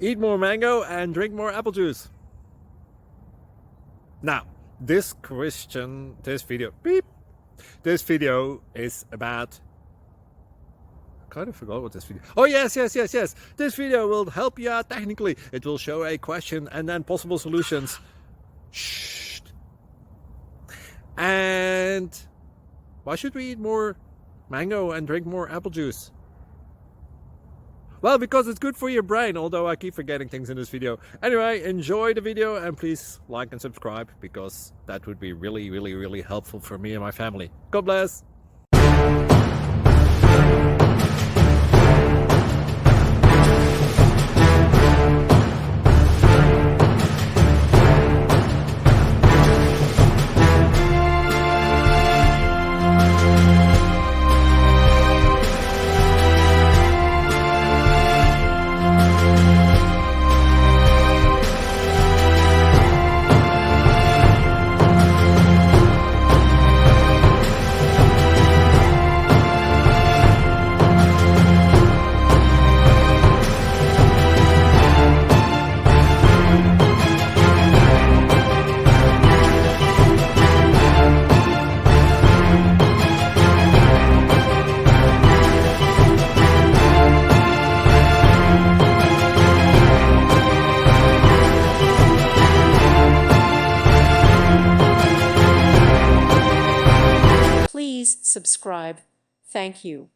Eat more mango and drink more apple juice. Now, this video is about, I kind of forgot what this video. Oh, yes. This video will help you out technically. It will show a question and then possible solutions. Shh. And why should we eat more mango and drink more apple juice? Well, because it's good for your brain, although I keep forgetting things in this video. Anyway, enjoy the video and please like and subscribe, because that would be really helpful for me and my family. God bless! Please subscribe. Thank you.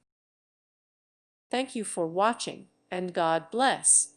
Thank you for watching, and God bless.